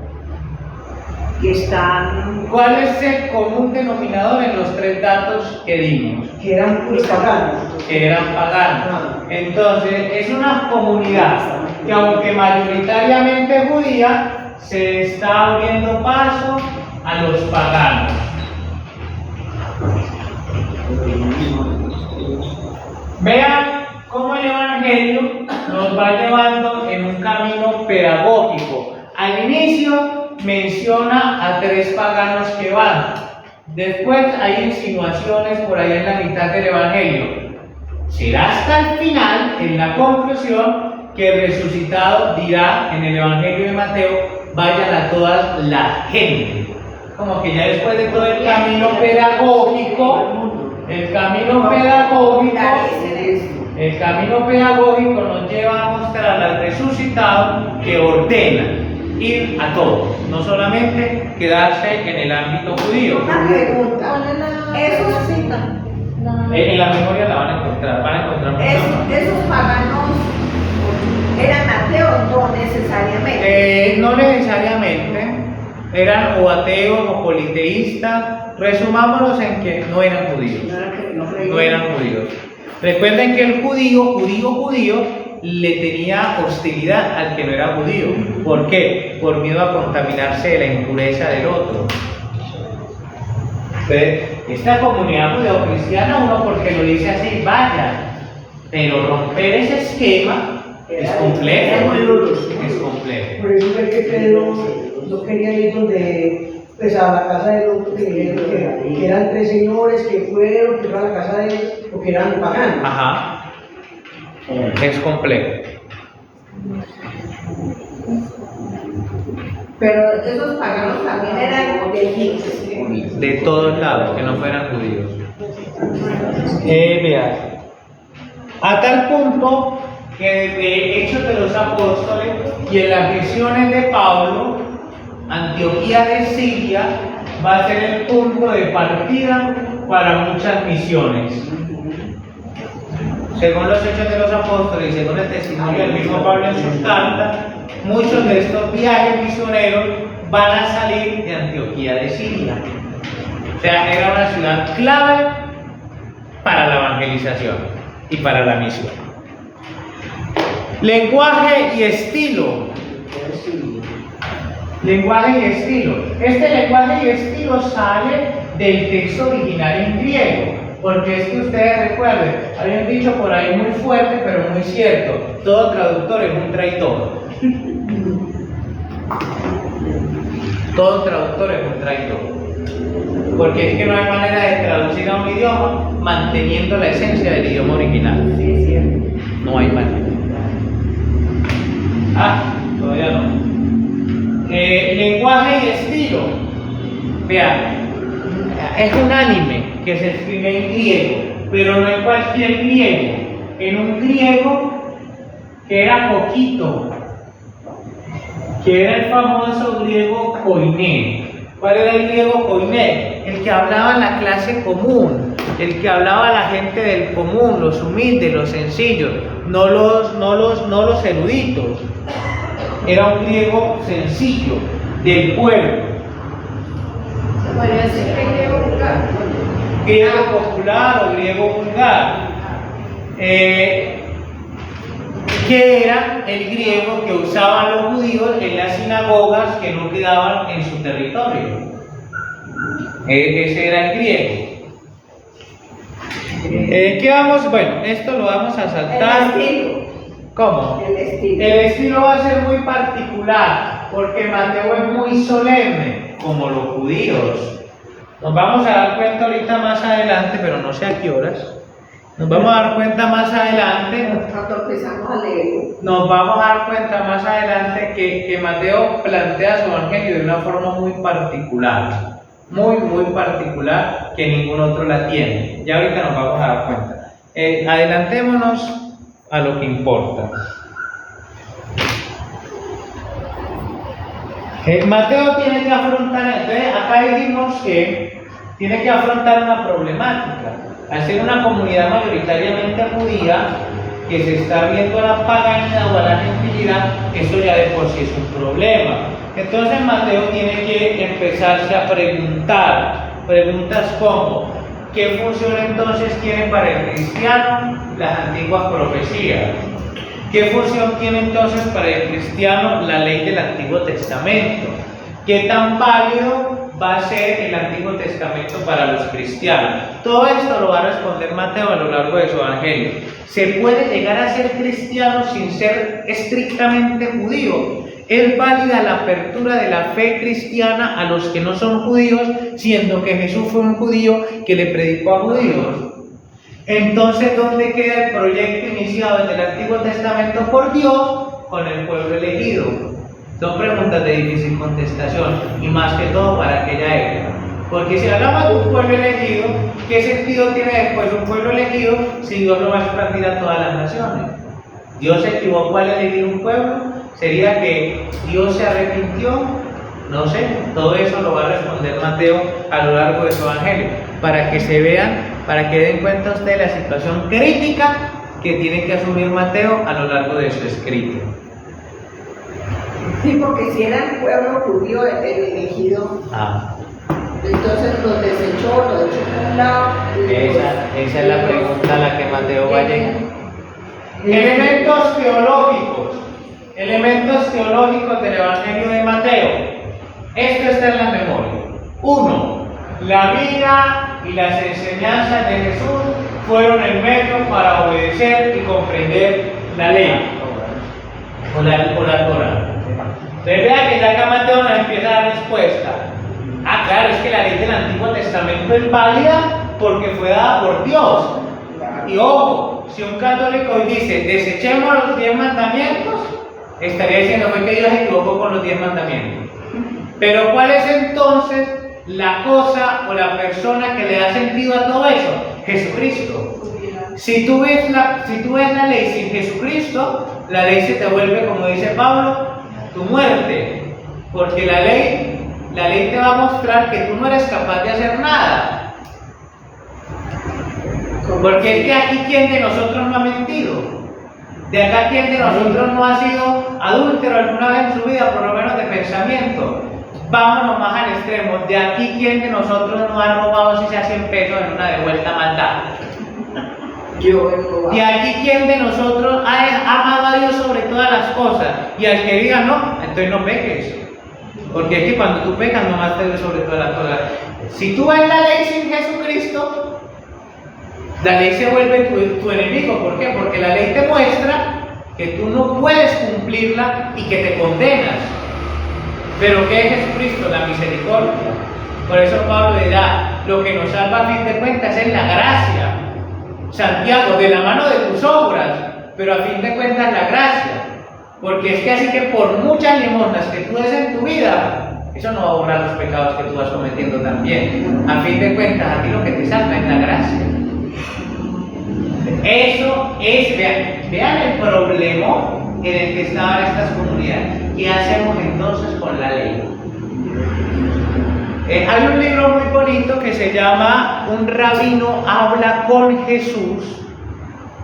Que están. ¿Cuál es el común denominador en los 3 datos que dimos? Que eran puros paganos. Que eran paganos. Entonces, es una comunidad que, aunque mayoritariamente judía, se está abriendo paso a los paganos. Vean cómo el Evangelio nos va llevando en un camino pedagógico. Al inicio menciona a 3 paganos que van. Después hay insinuaciones por ahí en la mitad del Evangelio. Será hasta el final, en la conclusión, que el resucitado dirá en el Evangelio de Mateo: vayan a toda la gente. Como que ya después de todo el camino pedagógico, el camino pedagógico nos lleva a mostrar al resucitado que ordena ir a todos, no solamente quedarse en el ámbito judío. Una pregunta. En la memoria la van a encontrar mucho. Esos paganos eran ateos, no necesariamente. No necesariamente, eran o ateos o politeístas. Resumámonos en que no eran judíos. No eran judíos. Recuerden que el judío le tenía hostilidad al que no era judío. ¿Por qué? Por miedo a contaminarse de la impureza del otro. Entonces, esta comunidad judeocristiana, uno porque lo dice así, vaya, pero romper ese esquema es complejo. Es complejo. Por eso es que Pedro no quería ir donde, pues, a la casa de otro, que dijeron que eran 3 señores que fueron a la casa de ellos, o que eran paganos. Ajá. Es complejo. Pero esos paganos también eran de egipcios. De todos lados, que no fueran judíos. Vean. A tal punto que desde Hechos de los Apóstoles y en las visiones de Pablo, Antioquía de Siria va a ser el punto de partida para muchas misiones. Según los Hechos de los Apóstoles y según el testimonio del mismo Pablo en sus cartas, muchos de estos viajes misioneros van a salir de Antioquía de Siria. sea, era una ciudad clave para la evangelización y para la misión. Lenguaje y estilo. Lenguaje y estilo. Este lenguaje y estilo sale del texto original en griego, porque es que ustedes recuerden, habían dicho por ahí muy fuerte, pero muy cierto: todo traductor es un traidor. Todo traductor es un traidor, porque es que no hay manera de traducir a un idioma manteniendo la esencia del idioma original. Sí, es cierto. No hay manera. Todavía no. Lenguaje y estilo. Vean, es un anime que se escribe en griego, pero no en cualquier griego, en un griego que era poquito, que era el famoso griego koiné. ¿Cuál era el griego koiné? El que hablaba la clase común, el que hablaba la gente del común, los humildes, los sencillos, no los eruditos. Era un griego sencillo, del pueblo. Podría ser que griego vulgar. Griego popular o griego vulgar. Que era el griego que usaban los judíos en las sinagogas que no quedaban en su territorio. Ese era el griego. ¿Qué vamos? Bueno, esto lo vamos a saltar. El estilo. ¿Cómo? El estilo. El estilo va a ser muy particular, porque Mateo es muy solemne, como los judíos. Nos vamos a dar cuenta ahorita más adelante, pero no sé a qué horas. Nos vamos a dar cuenta más adelante. Cuando empezamos a leer. Nos vamos a dar cuenta más adelante que Mateo plantea su evangelio de una forma muy particular. Muy particular, que ningún otro la tiene. Ya ahorita nos vamos a dar cuenta. Adelantémonos a lo que importa. Mateo tiene que afrontar, entonces acá dijimos que tiene que afrontar una problemática. Al ser una comunidad mayoritariamente judía, que se está viendo a la paganidad o a la gentilidad, eso ya de por sí es un problema. Entonces Mateo tiene que empezarse a preguntar, preguntas como: ¿qué función entonces tienen para el cristiano las antiguas profecías? ¿Qué función tiene entonces para el cristiano la ley del Antiguo Testamento? ¿Qué tan válido va a ser el Antiguo Testamento para los cristianos? Todo esto lo va a responder Mateo a lo largo de su evangelio. ¿Se puede llegar a ser cristiano sin ser estrictamente judío? ¿Es válida la apertura de la fe cristiana a los que no son judíos, siendo que Jesús fue un judío que le predicó a judíos? Entonces, ¿dónde queda el proyecto iniciado en el Antiguo Testamento por Dios con el pueblo elegido? Son preguntas de difícil contestación, y más que todo para aquella época. Porque si hablamos de un pueblo elegido, ¿qué sentido tiene después un pueblo elegido si Dios lo va a expandir a todas las naciones? ¿Dios se equivocó al elegir un pueblo? ¿Sería que Dios se arrepintió? No sé, todo eso lo va a responder Mateo a lo largo de su evangelio, para que se vean, para que den cuenta ustedes la situación crítica que tiene que asumir Mateo a lo largo de su escrito. Sí, porque si era el pueblo judío el elegido, entonces los desechó, los echó por un lado. Esa es la pregunta a la que Mateo va a llegar. Elementos teológicos del Evangelio de Mateo. Esto está en la memoria. 1. La vida y las enseñanzas de Jesús fueron el medio para obedecer y comprender la ley o la Torah. Entonces vea que ya acá Mateo nos empieza a dar respuesta. Claro, es que la ley del Antiguo Testamento es válida porque fue dada por Dios. Y ojo, si un católico hoy dice desechemos los 10 mandamientos, estaría diciendo que Dios se equivocó con los 10 mandamientos. Pero ¿cuál es entonces la cosa o la persona que le da sentido a todo eso? Jesucristo. Si tú ves la ley sin Jesucristo, la ley se te vuelve, como dice Pablo, tu muerte. Porque la ley te va a mostrar que tú no eres capaz de hacer nada. Porque es que aquí, ¿quién de nosotros no ha mentido? De acá, ¿quién de nosotros no ha sido adúltero alguna vez en su vida, por lo menos de pensamiento? Vámonos más al extremo. De aquí, ¿quién de nosotros no ha robado si sea 100 pesos en una devuelta maldad? Yo he robado. De aquí, ¿quién de nosotros ha amado a Dios sobre todas las cosas? Y al que diga no, entonces no peques. Porque es que cuando tú pecas, nomás te ves sobre todas las cosas. Si tú ves la ley sin Jesucristo, la ley se vuelve tu enemigo. ¿Por qué? Porque la ley te muestra que tú no puedes cumplirla y que te condenas. Pero ¿qué es Jesucristo? La misericordia. Por eso Pablo dirá, lo que nos salva a fin de cuentas es la gracia. Santiago, de la mano de tus obras, pero a fin de cuentas la gracia. Porque es que así que por muchas limosnas que tú des en tu vida, eso no va a borrar los pecados que tú vas cometiendo también. A fin de cuentas, a ti lo que te salva es la gracia. Eso es, vean el problema en el que estaban estas comunidades. ¿Qué hacemos entonces con la ley? Hay un libro muy bonito que se llama Un rabino habla con Jesús,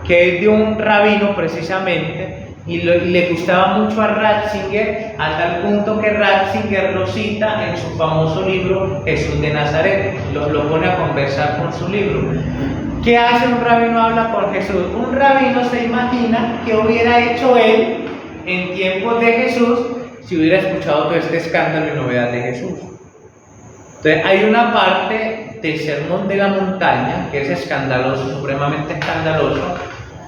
que es de un rabino precisamente, y le gustaba mucho a Ratzinger, a tal punto que Ratzinger lo cita en su famoso libro Jesús de Nazaret, lo pone a conversar con su libro. ¿Qué hace un rabino habla con Jesús? Un rabino se imagina que hubiera hecho él en tiempos de Jesús si hubiera escuchado todo este escándalo y novedad de Jesús. Entonces hay una parte del Sermón de la Montaña que es escandaloso, supremamente escandaloso,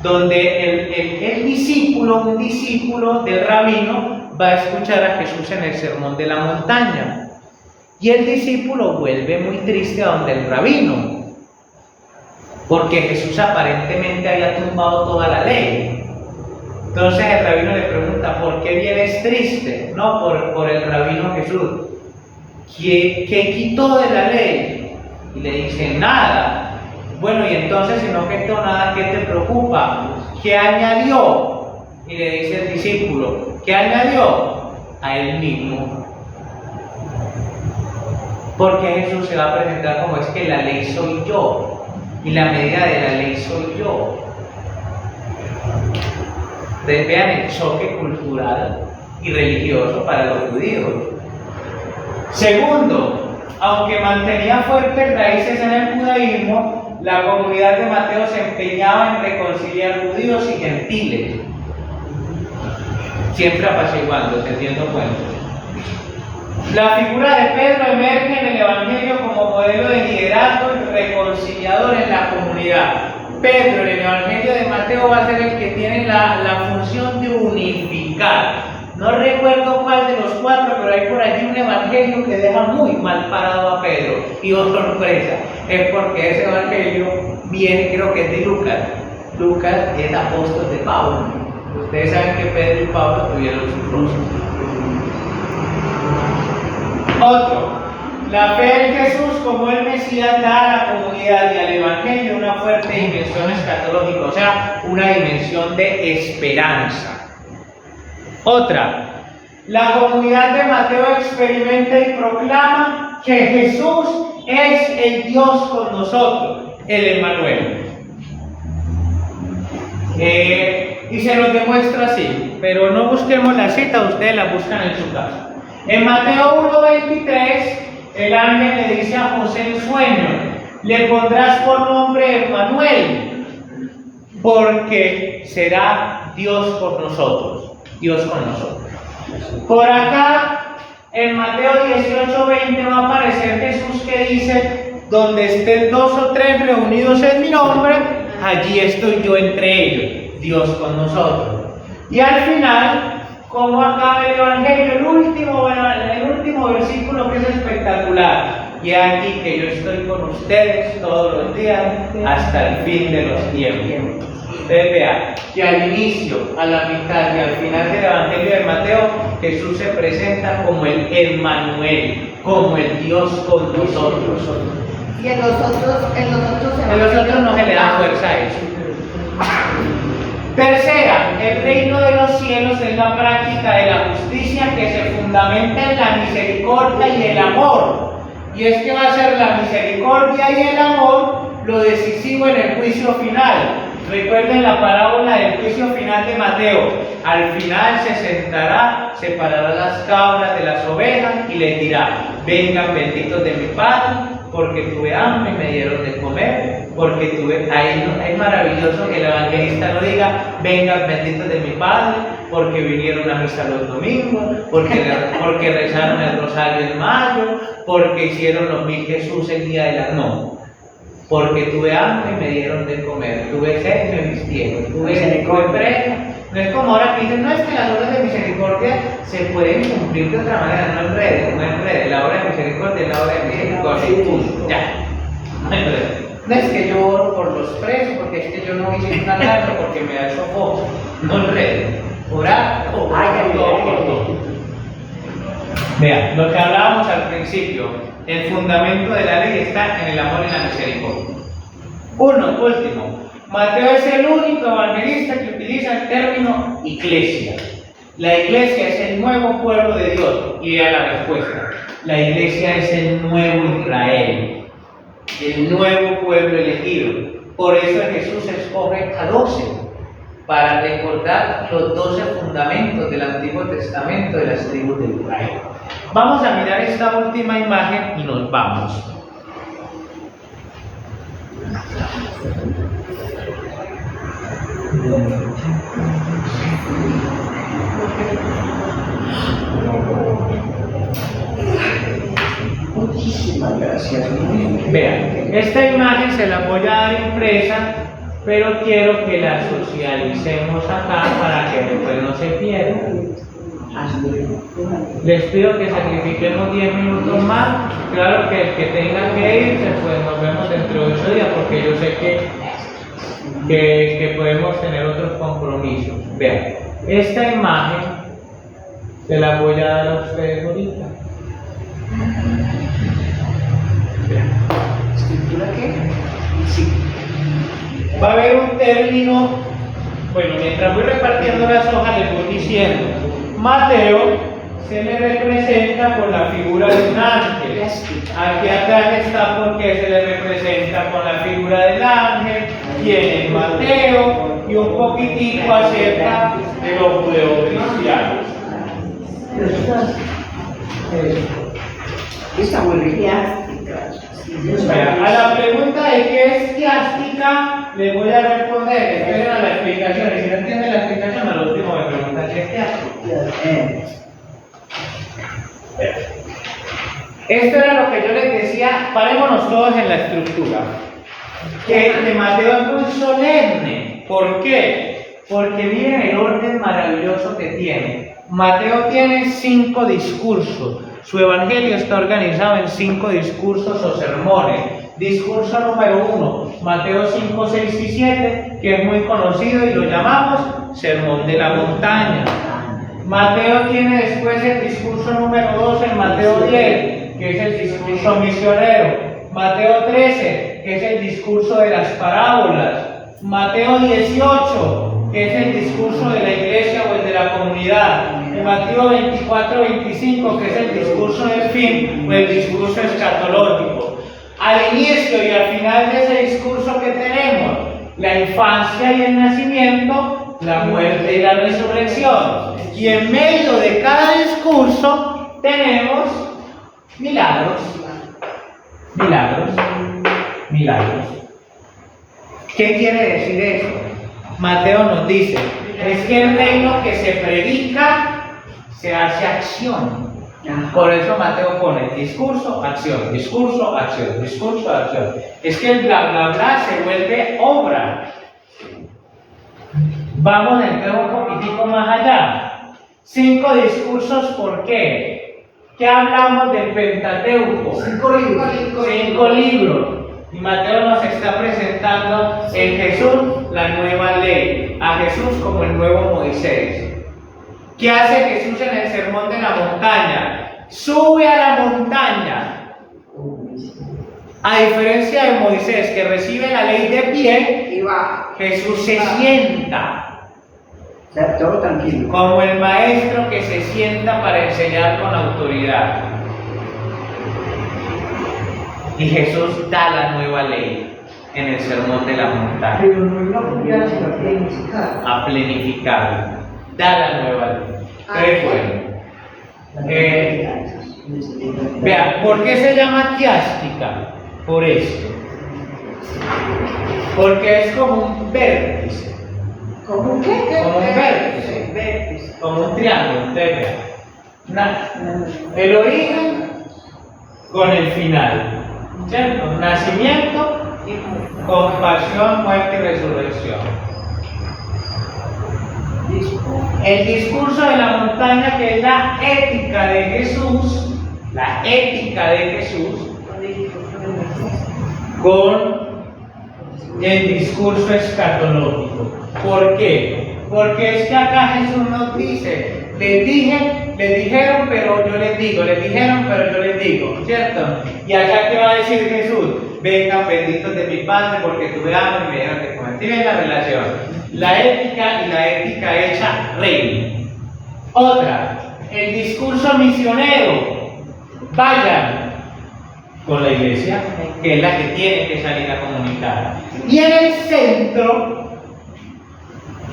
donde el discípulo, un discípulo del rabino, va a escuchar a Jesús en el Sermón de la Montaña. Y el discípulo vuelve muy triste a donde el rabino, porque Jesús aparentemente había tumbado toda la ley. Entonces el rabino le pregunta, ¿por qué vienes triste? No, por el rabino Jesús. ¿Qué quitó de la ley? Y le dice, nada. Bueno, y entonces, si no quitó nada, ¿qué te preocupa? ¿Qué añadió? Y le dice el discípulo, ¿qué añadió? A él mismo. Porque Jesús se va a presentar como es que la ley soy yo, y la medida de la ley soy yo. Entonces vean el choque cultural y religioso para los judíos. Segundo, aunque mantenía fuertes raíces en el judaísmo, la comunidad de Mateo se empeñaba en reconciliar judíos y gentiles, siempre apaciguando, tendiendo puentes. La figura de Pedro emerge en el Evangelio como modelo de liderazgo y reconciliador en la comunidad. Pedro en el Evangelio de Mateo va a ser el que tiene la función de unificar. No recuerdo cuál de los cuatro, pero hay por allí un evangelio que deja muy mal parado a Pedro. Y oh sorpresa, es porque ese evangelio viene, creo que es de Lucas. Lucas es apóstol de Pablo. Ustedes saben que Pedro y Pablo tuvieron sus rostros. Otro, la fe en Jesús como el Mesías da a la comunidad y al evangelio una fuerte dimensión escatológica, o sea, una dimensión de esperanza. Otra, la comunidad de Mateo experimenta y proclama que Jesús es el Dios con nosotros, el Emmanuel. Y se los demuestra así, pero no busquemos la cita, ustedes la buscan en su casa. En Mateo 1:23, el ángel le dice a José en sueño, le pondrás por nombre Emmanuel, porque será Dios con nosotros. Dios con nosotros. Por acá, en Mateo 18:20 va a aparecer Jesús que dice, donde estén 2 o 3 reunidos en mi nombre, allí estoy yo entre ellos, Dios con nosotros. Y al final, como acaba el Evangelio, el último versículo que es espectacular. Y aquí que yo estoy con ustedes todos los días hasta el fin de los tiempos. Ustedes vean que al inicio, a la mitad y al final del Evangelio de Mateo, Jesús se presenta como el Emmanuel, como el Dios con nosotros. Y en los otros no se le da fuerza a eso. Tercera, el reino de los cielos es la práctica de la justicia que se fundamenta en la misericordia y el amor. Y es que va a ser la misericordia y el amor lo decisivo en el juicio final. Recuerden la parábola del juicio final de Mateo. Al final se sentará, separará las cabras de las ovejas y les dirá: vengan benditos de mi Padre, porque tuve hambre y me dieron de comer, porque tuve... Ahí es maravilloso que el evangelista no diga: vengan benditos de mi Padre, porque vinieron a misa los domingos, porque rezaron el rosario en mayo, porque hicieron los 1000 Jesús el día de la... No. Porque tuve hambre y me dieron de comer, tuve sed y me vistieron, tuve preso. No es como ahora que dicen: no, es que las obras de misericordia se pueden cumplir de otra manera. No enredes, la obra de misericordia es la obra de misericordia y punto, ya. No enredes. No es que yo oro por los presos, porque es que yo no hice un altar, porque me da el sofoco. No enredes. Orar por todo. Vean, lo que hablábamos al principio. El fundamento de la ley está en el amor y la misericordia. Último. Mateo es el único evangelista que utiliza el término iglesia. La iglesia es el nuevo pueblo de Dios. Y a la respuesta: la iglesia es el nuevo Israel, el nuevo pueblo elegido. Por eso Jesús escoge a 12 para recordar los 12 fundamentos del Antiguo Testamento de las tribus de Israel. Vamos a mirar esta última imagen y nos vamos. Muchísimas gracias. Vean, esta imagen se la voy a dar impresa, pero quiero que la socialicemos acá para que después no se pierda. Les pido que sacrifiquemos 10 minutos más. Claro que el que tenga que irse, pues nos vemos dentro de 8 días, porque yo sé que podemos tener otros compromisos. Vean, esta imagen se la voy a dar a ustedes ahorita. Vean. ¿Escritura qué? Sí. Va a haber un término. Bueno, mientras voy repartiendo las hojas les voy diciendo: Mateo se le representa con la figura de un ángel. Aquí atrás está porque se le representa con la figura del ángel, quién es Mateo, y un poquitico acerca de los judeocristianos. Está muy rica. A la pregunta de qué es quiástica, les voy a responder. Esperen a la explicación, y si no entienden la explicación, al último me preguntan qué es quiástica. Esto era lo que yo les decía. Parémonos todos en la estructura. Que Mateo es muy solemne. ¿Por qué? Porque miren el orden maravilloso que tiene. Mateo tiene 5 discursos. Su evangelio está organizado en 5 discursos o sermones. Discurso número 1, Mateo 5, 6 y 7, que es muy conocido y lo llamamos Sermón de la Montaña. Mateo tiene después el discurso número 2 en Mateo 10, que es el discurso misionero. Mateo 13, que es el discurso de las parábolas. Mateo 18, que es el discurso de la iglesia o el de la comunidad. Y Mateo 24, 25, que es el discurso del fin o el discurso escatológico. Al inicio y al final de ese discurso que tenemos, la infancia y el nacimiento, la muerte y la resurrección. Y en medio de cada discurso tenemos milagros. Milagros. Milagros. ¿Qué quiere decir eso? Mateo nos dice, es que el reino que se predica se hace acción. Por eso Mateo pone discurso, acción, discurso, acción, discurso, acción. Es que el bla bla bla se vuelve obra. Vamos a entrar un poquitico más allá. 5 discursos, ¿por qué? ¿Qué hablamos del Pentateuco? 5 libros. Y Mateo nos está presentando en Jesús la nueva ley, a Jesús como el nuevo Moisés. ¿Qué hace Jesús en el sermón de la montaña? Sube a la montaña. A diferencia de Moisés, que recibe la ley de pie, Y va. Jesús se sienta. Todo tranquilo. Como el maestro que se sienta para enseñar con autoridad. Y Jesús da la nueva ley. en el sermón de la montaña. Pero no la cambiar, sino a planificar. A planificar, dar la nueva ley. Recuerden. Vean, ¿por qué se llama quiástica? Por esto. Porque es como un vértice. ¿Cómo un qué? Como un vértice. Como un triángulo. Ustedes vean. El origen con el final. ¿Cierto? Nacimiento, compasión, muerte y resurrección. El discurso de la montaña, que es la ética de Jesús, con el discurso escatológico. ¿Por qué? Porque es que acá Jesús nos dice, les dijeron, pero yo les digo, les dijeron, pero yo les digo, ¿cierto? Y acá, ¿qué va a decir Jesús? Vengan benditos de mi Padre, porque tuve hambre y me dieron de comer. ¿Sí ven la relación? La ética y la ética hecha reino. Otra, el discurso misionero. Vayan con la iglesia, que es la que tiene que salir a comunicar. Y en el centro,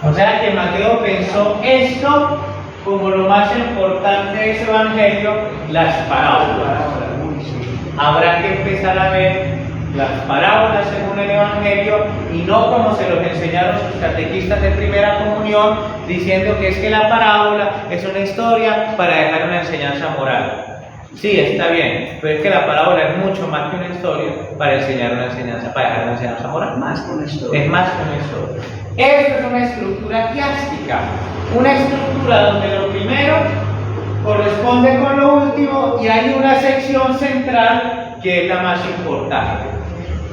o sea que Mateo pensó esto como lo más importante de ese evangelio, las parábolas. Habrá que empezar a ver las parábolas según el evangelio y no como se los enseñaron sus catequistas de primera comunión, diciendo que es que la parábola es una historia para dejar una enseñanza moral. Sí, está bien, pero es que la parábola es mucho más que una historia para enseñar una enseñanza, para dejar una enseñanza moral. Más con esto. Es más que una historia. Eso es una estructura quiástica, una estructura donde lo primero corresponde con lo último y hay una sección central que es la más importante.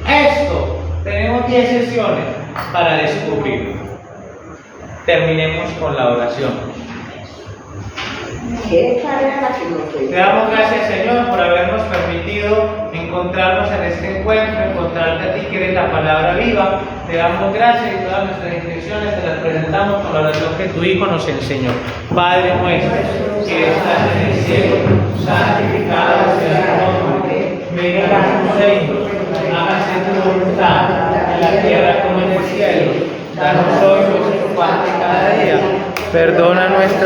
Esto, tenemos 10 sesiones para descubrirlo. Terminemos con la oración. ¿Qué tarea la que nos Te damos gracias, Señor, por habernos permitido encontrarnos en este encuentro, encontrarte a ti que eres la palabra viva. Te damos gracias y todas nuestras intenciones te las presentamos con la oración que tu Hijo nos enseñó. Padre nuestro, que estás en el cielo, santificado sea tu nombre. Venga tu reino, hágase tu voluntad, en la tierra como en el cielo. Danos hoy nuestro pan de cada día. Perdona nuestras